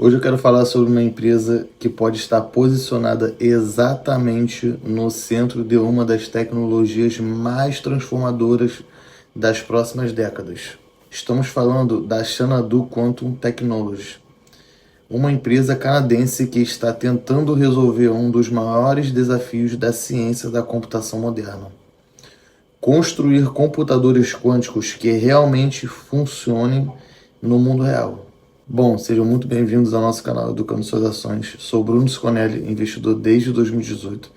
Hoje eu quero falar sobre uma empresa que pode estar posicionada exatamente no centro de uma das tecnologias mais transformadoras das próximas décadas. Estamos falando da Xanadu Quantum Technology, uma empresa canadense que está tentando resolver um dos maiores desafios da ciência da computação moderna: construir computadores quânticos que realmente funcionem no mundo real. Bom, sejam muito bem-vindos ao nosso canal Educando Suas Ações. Sou Bruno Sconelli, investidor desde 2018,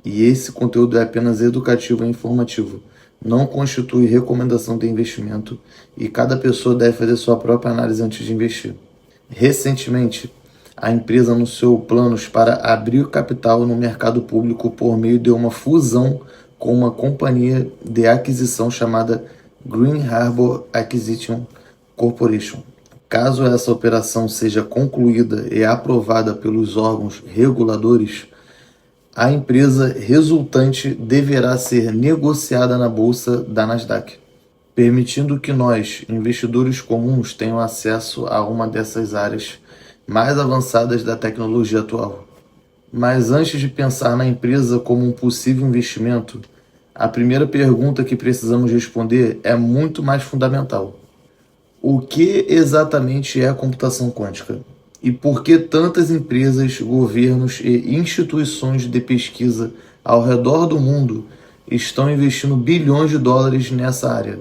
e esse conteúdo é apenas educativo e informativo. Não constitui recomendação de investimento e cada pessoa deve fazer sua própria análise antes de investir. Recentemente, a empresa anunciou planos para abrir capital no mercado público por meio de uma fusão com uma companhia de aquisição chamada Green Harbor Acquisition Corporation. Caso essa operação seja concluída e aprovada pelos órgãos reguladores, a empresa resultante deverá ser negociada na bolsa da Nasdaq, permitindo que nós, investidores comuns, tenham acesso a uma dessas áreas mais avançadas da tecnologia atual. Mas antes de pensar na empresa como um possível investimento, a primeira pergunta que precisamos responder é muito mais fundamental: o que exatamente é a computação quântica? E por que tantas empresas, governos e instituições de pesquisa ao redor do mundo estão investindo bilhões de dólares nessa área?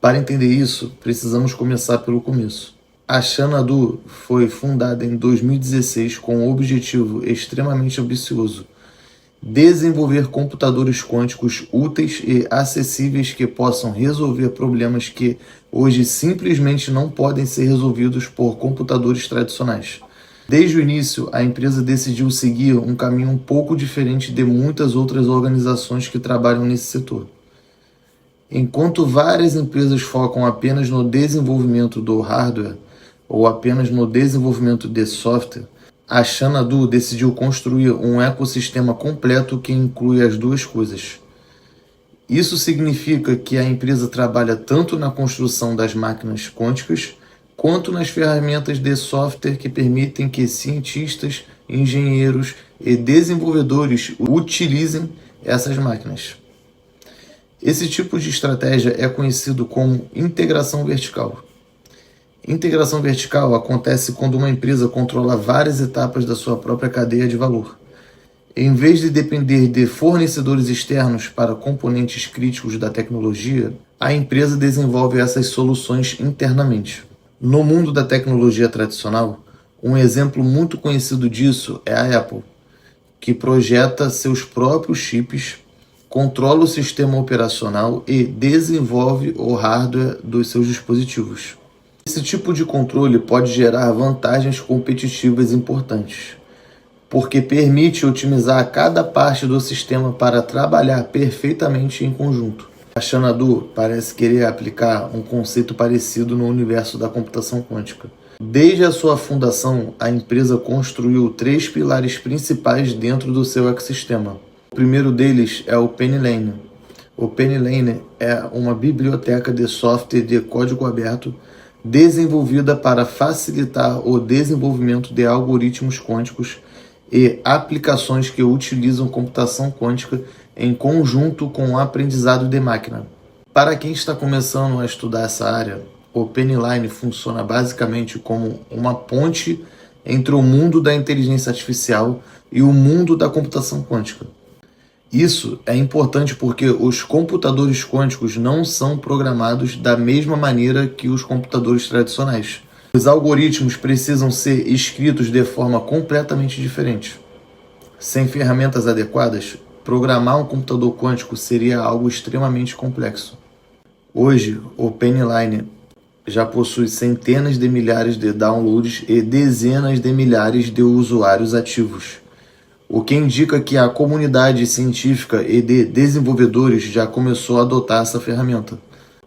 Para entender isso, precisamos começar pelo começo. A Xanadu foi fundada em 2016 com um objetivo extremamente ambicioso: desenvolver computadores quânticos úteis e acessíveis que possam resolver problemas que hoje simplesmente não podem ser resolvidos por computadores tradicionais. Desde o início, a empresa decidiu seguir um caminho um pouco diferente de muitas outras organizações que trabalham nesse setor. Enquanto várias empresas focam apenas no desenvolvimento do hardware ou apenas no desenvolvimento de software, a Xanadu decidiu construir um ecossistema completo que inclui as duas coisas. Isso significa que a empresa trabalha tanto na construção das máquinas quânticas, quanto nas ferramentas de software que permitem que cientistas, engenheiros e desenvolvedores utilizem essas máquinas. Esse tipo de estratégia é conhecido como integração vertical. Integração vertical acontece quando uma empresa controla várias etapas da sua própria cadeia de valor. Em vez de depender de fornecedores externos para componentes críticos da tecnologia, a empresa desenvolve essas soluções internamente. No mundo da tecnologia tradicional, um exemplo muito conhecido disso é a Apple, que projeta seus próprios chips, controla o sistema operacional e desenvolve o hardware dos seus dispositivos. Esse tipo de controle pode gerar vantagens competitivas importantes, porque permite otimizar cada parte do sistema para trabalhar perfeitamente em conjunto. A Xanadu parece querer aplicar um conceito parecido no universo da computação quântica. Desde a sua fundação, a empresa construiu 3 pilares principais dentro do seu ecossistema. O primeiro deles é o PennyLane. O PennyLane é uma biblioteca de software de código aberto desenvolvida para facilitar o desenvolvimento de algoritmos quânticos e aplicações que utilizam computação quântica em conjunto com o aprendizado de máquina. Para quem está começando a estudar essa área, o PennyLane funciona basicamente como uma ponte entre o mundo da inteligência artificial e o mundo da computação quântica. Isso é importante porque os computadores quânticos não são programados da mesma maneira que os computadores tradicionais. Os algoritmos precisam ser escritos de forma completamente diferente. Sem ferramentas adequadas, programar um computador quântico seria algo extremamente complexo. Hoje, o PennyLane já possui centenas de milhares de downloads e dezenas de milhares de usuários ativos, o que indica que a comunidade científica e de desenvolvedores já começou a adotar essa ferramenta.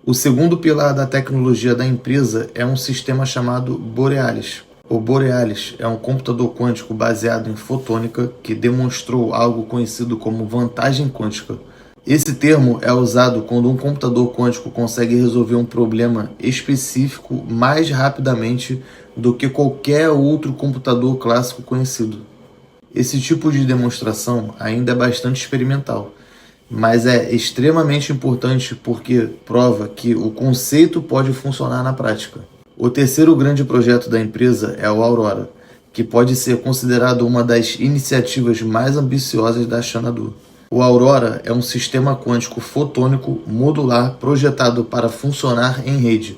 O segundo pilar da tecnologia da empresa é um sistema chamado Borealis. O Borealis é um computador quântico baseado em fotônica que demonstrou algo conhecido como vantagem quântica. Esse termo é usado quando um computador quântico consegue resolver um problema específico mais rapidamente do que qualquer outro computador clássico conhecido. Esse tipo de demonstração ainda é bastante experimental, mas é extremamente importante porque prova que o conceito pode funcionar na prática. O terceiro grande projeto da empresa é o Aurora, que pode ser considerado uma das iniciativas mais ambiciosas da Xanadu. O Aurora é um sistema quântico fotônico modular projetado para funcionar em rede.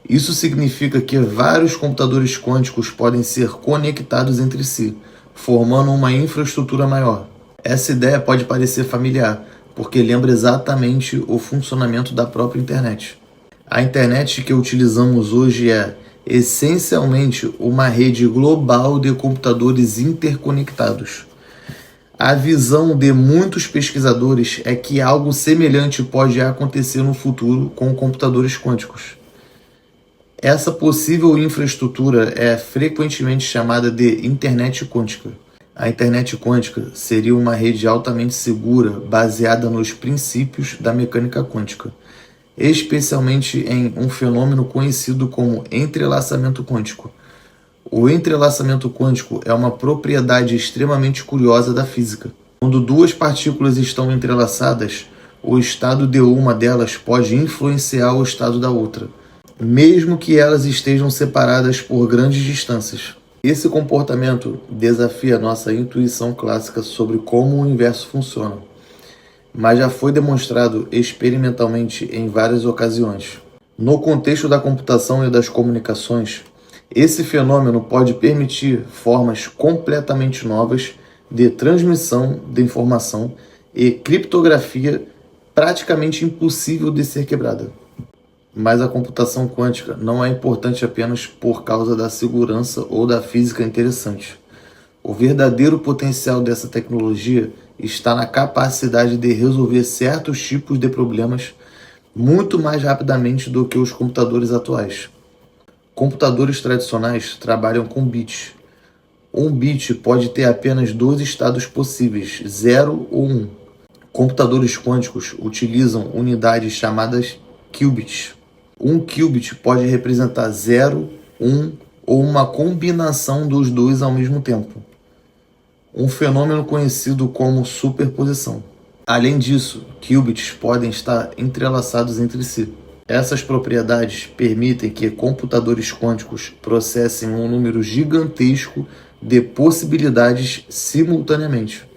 Isso significa que vários computadores quânticos podem ser conectados entre si, formando uma infraestrutura maior. Essa ideia pode parecer familiar, porque lembra exatamente o funcionamento da própria internet. A internet que utilizamos hoje é, essencialmente, uma rede global de computadores interconectados. A visão de muitos pesquisadores é que algo semelhante pode acontecer no futuro com computadores quânticos. Essa possível infraestrutura é frequentemente chamada de internet quântica. A internet quântica seria uma rede altamente segura baseada nos princípios da mecânica quântica, especialmente em um fenômeno conhecido como entrelaçamento quântico. O entrelaçamento quântico é uma propriedade extremamente curiosa da física. Quando duas partículas estão entrelaçadas, o estado de uma delas pode influenciar o estado da outra, mesmo que elas estejam separadas por grandes distâncias. Esse comportamento desafia nossa intuição clássica sobre como o universo funciona, mas já foi demonstrado experimentalmente em várias ocasiões. No contexto da computação e das comunicações, esse fenômeno pode permitir formas completamente novas de transmissão de informação e criptografia praticamente impossível de ser quebrada. Mas a computação quântica não é importante apenas por causa da segurança ou da física interessante. O verdadeiro potencial dessa tecnologia está na capacidade de resolver certos tipos de problemas muito mais rapidamente do que os computadores atuais. Computadores tradicionais trabalham com bits. Um bit pode ter apenas dois estados possíveis, 0 ou 1. Computadores quânticos utilizam unidades chamadas qubits. Um qubit pode representar 0, 1 ou uma combinação dos dois ao mesmo tempo. Um fenômeno conhecido como superposição. Além disso, qubits podem estar entrelaçados entre si. Essas propriedades permitem que computadores quânticos processem um número gigantesco de possibilidades simultaneamente.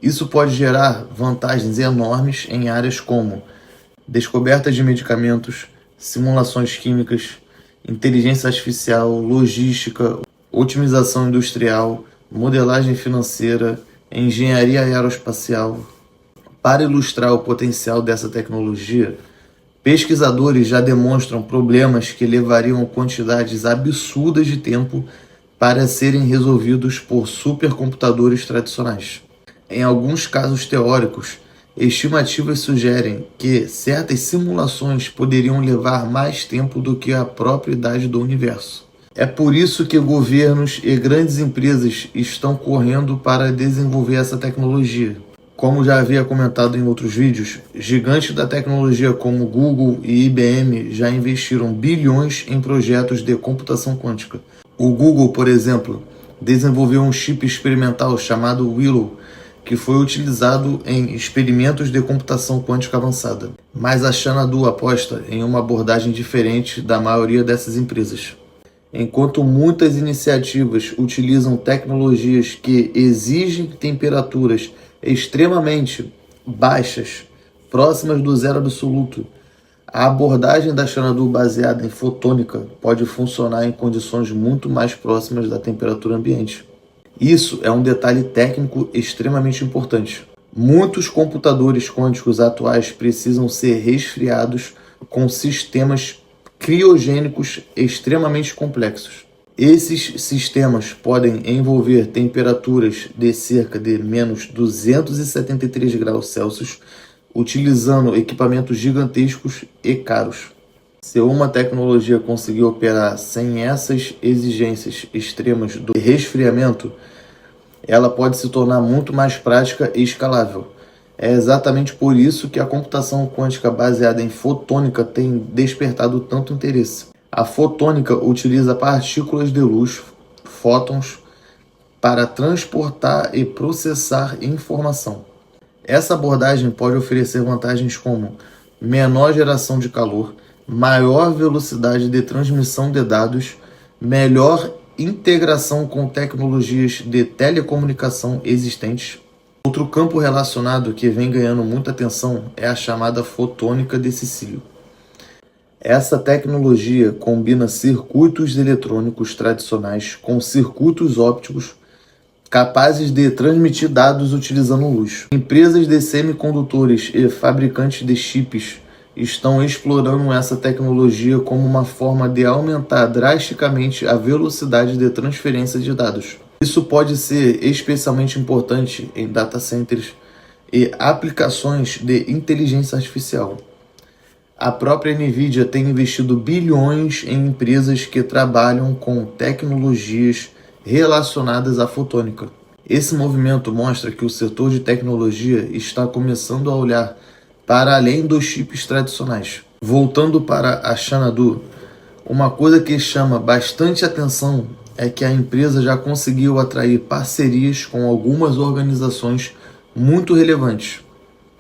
Isso pode gerar vantagens enormes em áreas como descoberta de medicamentos, simulações químicas, inteligência artificial, logística, otimização industrial, modelagem financeira, engenharia aeroespacial. Para ilustrar o potencial dessa tecnologia, pesquisadores já demonstram problemas que levariam quantidades absurdas de tempo para serem resolvidos por supercomputadores tradicionais. Em alguns casos teóricos, estimativas sugerem que certas simulações poderiam levar mais tempo do que a própria idade do universo. É por isso que governos e grandes empresas estão correndo para desenvolver essa tecnologia. Como já havia comentado em outros vídeos, gigantes da tecnologia como Google e IBM já investiram bilhões em projetos de computação quântica. O Google, por exemplo, desenvolveu um chip experimental chamado Willow, que foi utilizado em experimentos de computação quântica avançada. Mas a Xanadu aposta em uma abordagem diferente da maioria dessas empresas. Enquanto muitas iniciativas utilizam tecnologias que exigem temperaturas extremamente baixas, próximas do zero absoluto, a abordagem da Xanadu baseada em fotônica pode funcionar em condições muito mais próximas da temperatura ambiente. Isso é um detalhe técnico extremamente importante. Muitos computadores quânticos atuais precisam ser resfriados com sistemas criogênicos extremamente complexos. Esses sistemas podem envolver temperaturas de cerca de menos 273 graus Celsius, utilizando equipamentos gigantescos e caros. Se uma tecnologia conseguir operar sem essas exigências extremas do resfriamento, ela pode se tornar muito mais prática e escalável. É exatamente por isso que a computação quântica baseada em fotônica tem despertado tanto interesse. A fotônica utiliza partículas de luz, fótons, para transportar e processar informação. Essa abordagem pode oferecer vantagens como menor geração de calor, maior velocidade de transmissão de dados, melhor integração com tecnologias de telecomunicação existentes. Outro campo relacionado que vem ganhando muita atenção é a chamada fotônica de Cecílio. Essa tecnologia combina circuitos eletrônicos tradicionais com circuitos ópticos capazes de transmitir dados utilizando luz. Empresas de semicondutores e fabricantes de chips estão explorando essa tecnologia como uma forma de aumentar drasticamente a velocidade de transferência de dados. Isso pode ser especialmente importante em data centers e aplicações de inteligência artificial. A própria NVIDIA tem investido bilhões em empresas que trabalham com tecnologias relacionadas à fotônica. Esse movimento mostra que o setor de tecnologia está começando a olhar para além dos chips tradicionais. Voltando para a Xanadu, uma coisa que chama bastante atenção é que a empresa já conseguiu atrair parcerias com algumas organizações muito relevantes.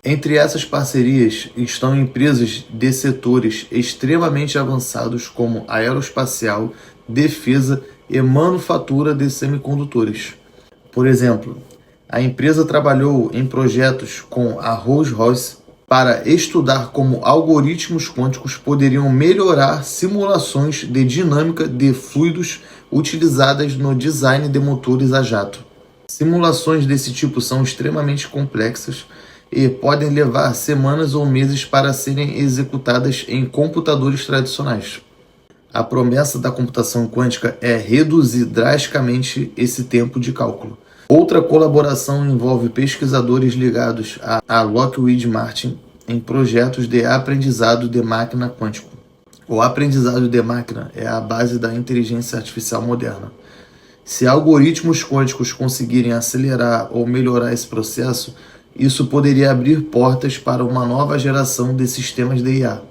Entre essas parcerias estão empresas de setores extremamente avançados como aeroespacial, defesa e manufatura de semicondutores. Por exemplo, a empresa trabalhou em projetos com a Rolls-Royce para estudar como algoritmos quânticos poderiam melhorar simulações de dinâmica de fluidos utilizadas no design de motores a jato. Simulações desse tipo são extremamente complexas e podem levar semanas ou meses para serem executadas em computadores tradicionais. A promessa da computação quântica é reduzir drasticamente esse tempo de cálculo. Outra colaboração envolve pesquisadores ligados à Lockheed Martin em projetos de aprendizado de máquina quântico. O aprendizado de máquina é a base da inteligência artificial moderna. Se algoritmos quânticos conseguirem acelerar ou melhorar esse processo, isso poderia abrir portas para uma nova geração de sistemas de IA.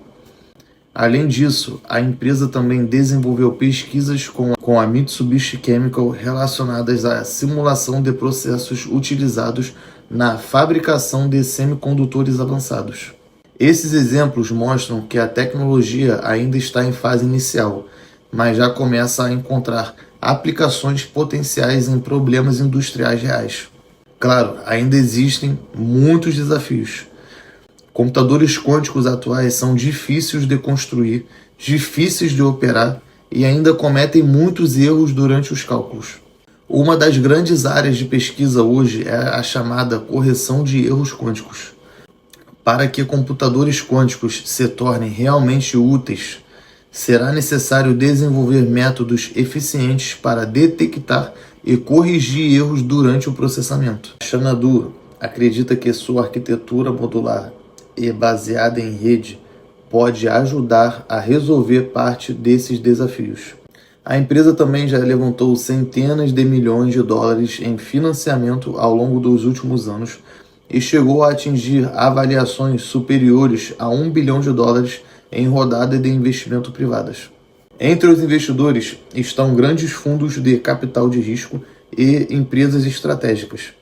Além disso, a empresa também desenvolveu pesquisas com a Mitsubishi Chemical relacionadas à simulação de processos utilizados na fabricação de semicondutores avançados. Esses exemplos mostram que a tecnologia ainda está em fase inicial, mas já começa a encontrar aplicações potenciais em problemas industriais reais. Claro, ainda existem muitos desafios. Computadores quânticos atuais são difíceis de construir, difíceis de operar e ainda cometem muitos erros durante os cálculos. Uma das grandes áreas de pesquisa hoje é a chamada correção de erros quânticos. Para que computadores quânticos se tornem realmente úteis, será necessário desenvolver métodos eficientes para detectar e corrigir erros durante o processamento. A Xanadu acredita que sua arquitetura modular e baseada em rede pode ajudar a resolver parte desses desafios. A empresa também já levantou centenas de milhões de dólares em financiamento ao longo dos últimos anos e chegou a atingir avaliações superiores a $1 bilhão em rodada de investimento privadas. Entre os investidores estão grandes fundos de capital de risco e empresas estratégicas.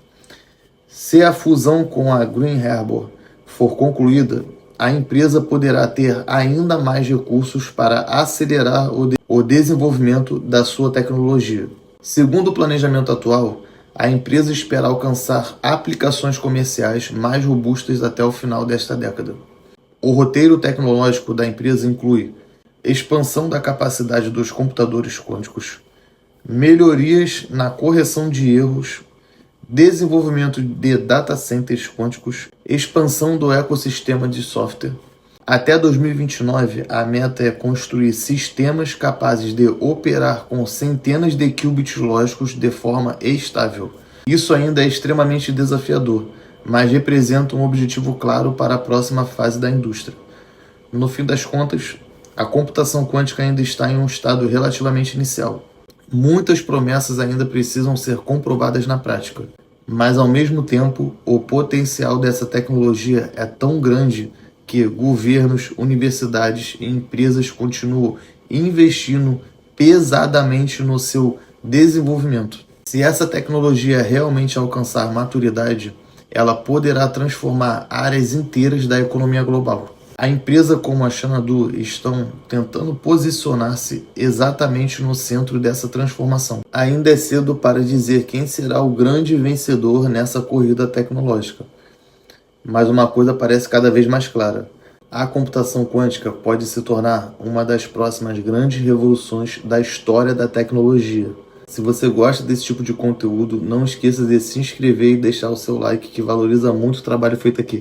Se a fusão com a Green Harbor for concluída, a empresa poderá ter ainda mais recursos para acelerar o desenvolvimento da sua tecnologia. Segundo o planejamento atual, a empresa espera alcançar aplicações comerciais mais robustas até o final desta década. O roteiro tecnológico da empresa inclui expansão da capacidade dos computadores quânticos, melhorias na correção de erros, desenvolvimento de data centers quânticos, expansão do ecossistema de software. Até 2029, a meta é construir sistemas capazes de operar com centenas de qubits lógicos de forma estável. Isso ainda é extremamente desafiador, mas representa um objetivo claro para a próxima fase da indústria. No fim das contas, a computação quântica ainda está em um estado relativamente inicial. Muitas promessas ainda precisam ser comprovadas na prática, mas ao mesmo tempo, o potencial dessa tecnologia é tão grande que governos, universidades e empresas continuam investindo pesadamente no seu desenvolvimento. Se essa tecnologia realmente alcançar maturidade, ela poderá transformar áreas inteiras da economia global. A empresa como a Xanadu estão tentando posicionar-se exatamente no centro dessa transformação. Ainda é cedo para dizer quem será o grande vencedor nessa corrida tecnológica, mas uma coisa parece cada vez mais clara: a computação quântica pode se tornar uma das próximas grandes revoluções da história da tecnologia. Se você gosta desse tipo de conteúdo, não esqueça de se inscrever e deixar o seu like, que valoriza muito o trabalho feito aqui.